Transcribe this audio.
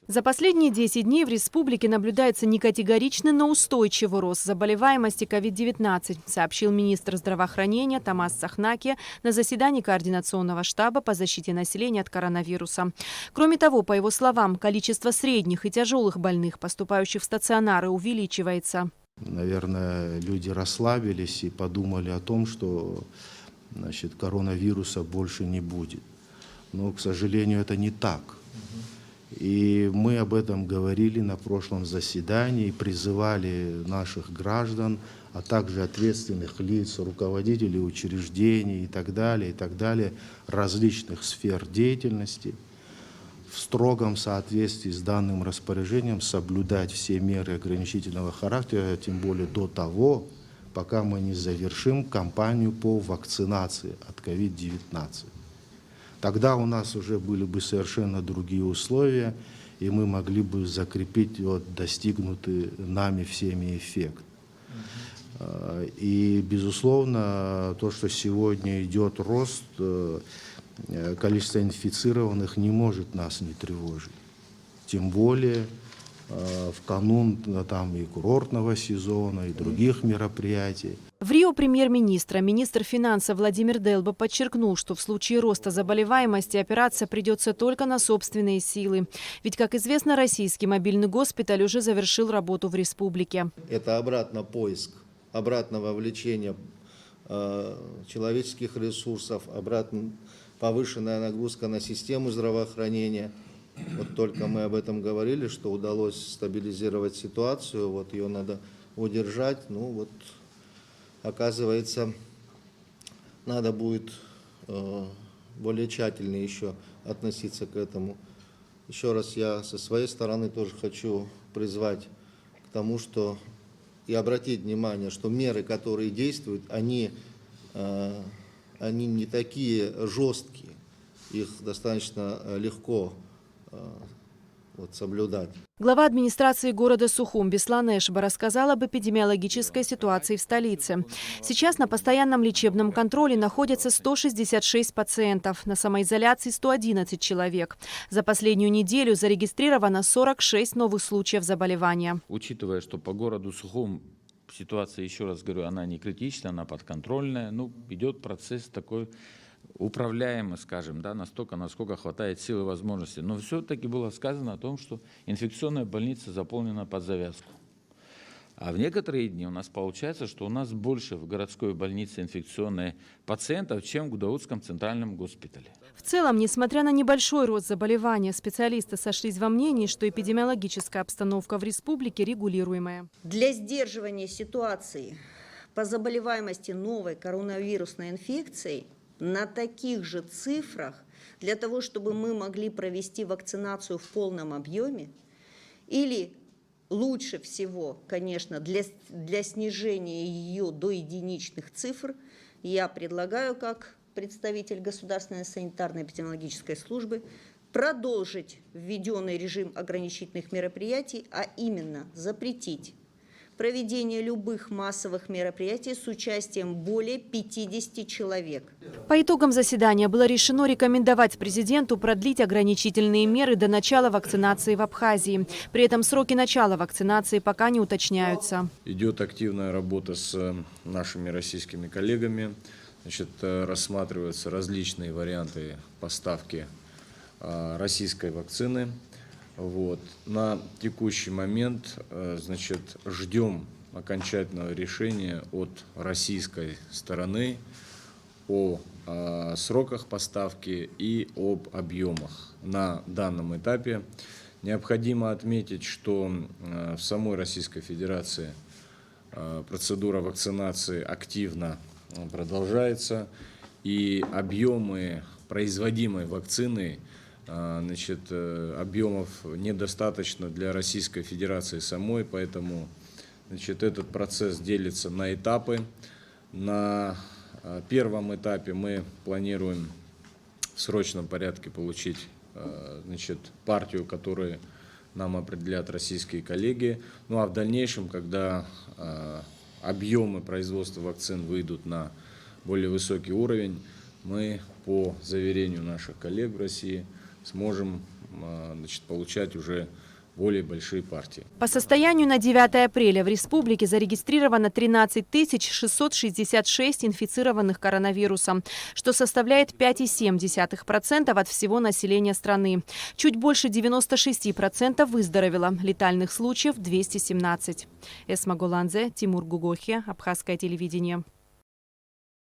За последние 10 дней в республике наблюдается не категоричный, но устойчивый рост заболеваемости COVID-19, сообщил министр здравоохранения Томас Сахнаки на заседании Координационного штаба по защите населения от коронавируса. Кроме того, по его словам, количество средних и тяжелых больных, поступающих в стационары, увеличивается. Наверное, люди расслабились и подумали о том, что коронавируса больше не будет. Но, к сожалению, это не так. И мы об этом говорили на прошлом заседании, призывали наших граждан, а также ответственных лиц, руководителей учреждений и так далее, различных сфер деятельности, в строгом соответствии с данным распоряжением соблюдать все меры ограничительного характера, тем более до того, пока мы не завершим кампанию по вакцинации от COVID-19. Тогда у нас уже были бы совершенно другие условия, и мы могли бы закрепить достигнутый нами всеми эффект. И, безусловно, то, что сегодня идет рост, количество инфицированных не может нас не тревожить. Тем более в канун и курортного сезона, и других мероприятий. В Рио министр финансов Владимир Делбо подчеркнул, что в случае роста заболеваемости опираться придется только на собственные силы. Ведь, как известно, российский мобильный госпиталь уже завершил работу в республике. Это обратно поиск, обратно вовлечение человеческих ресурсов, обратно повышенная нагрузка на систему здравоохранения. Вот только мы об этом говорили, что удалось стабилизировать ситуацию, ее надо удержать. Оказывается, надо будет более тщательно еще относиться к этому. Еще раз я со своей стороны тоже хочу призвать к тому, что и обратить внимание, что меры, которые действуют, они не такие жесткие, их достаточно легко соблюдать. Глава администрации города Сухум Беслан Эшба рассказал об эпидемиологической ситуации в столице. Сейчас на постоянном лечебном контроле находятся 166 пациентов, на самоизоляции 111 человек. За последнюю неделю зарегистрировано 46 новых случаев заболевания. Учитывая, что по городу Сухум ситуация, еще раз говорю, она не критичная, она подконтрольная, идет процесс такой управляемый, скажем, настолько, насколько хватает сил и возможностей. Но все-таки было сказано о том, что инфекционная больница заполнена под завязку. А в некоторые дни у нас получается, что у нас больше в городской больнице инфекционных пациентов, чем в Гудаутском центральном госпитале. В целом, несмотря на небольшой рост заболевания, специалисты сошлись во мнении, что эпидемиологическая обстановка в республике регулируемая. Для сдерживания ситуации по заболеваемости новой коронавирусной инфекцией на таких же цифрах, для того, чтобы мы могли провести вакцинацию в полном объеме, или лучше всего, конечно, для снижения ее до единичных цифр, я предлагаю, как представитель Государственной санитарно-эпидемиологической службы, продолжить введенный режим ограничительных мероприятий, а именно запретить проведение любых массовых мероприятий с участием более 50 человек. По итогам заседания было решено рекомендовать президенту продлить ограничительные меры до начала вакцинации в Абхазии. При этом сроки начала вакцинации пока не уточняются. Идет активная работа с нашими российскими коллегами. Рассматриваются различные варианты поставки российской вакцины. На текущий момент ждем окончательного решения от российской стороны о сроках поставки и об объемах. На данном этапе необходимо отметить, что в самой Российской Федерации процедура вакцинации активно продолжается, и объемы производимой вакцины, объемов недостаточно для Российской Федерации самой, поэтому этот процесс делится на этапы. На первом этапе мы планируем в срочном порядке получить партию, которую нам определят российские коллеги. А в дальнейшем, когда объемы производства вакцин выйдут на более высокий уровень, мы, по заверению наших коллег в России, сможем значит, получать уже более большие партии. По состоянию на 9 апреля в республике зарегистрировано 13 666 инфицированных коронавирусом, что составляет 5,7% от всего населения страны. Чуть больше 96% выздоровело. Летальных случаев 217. Эсма Голанзе, Тимур Гугохи, Абхазское телевидение.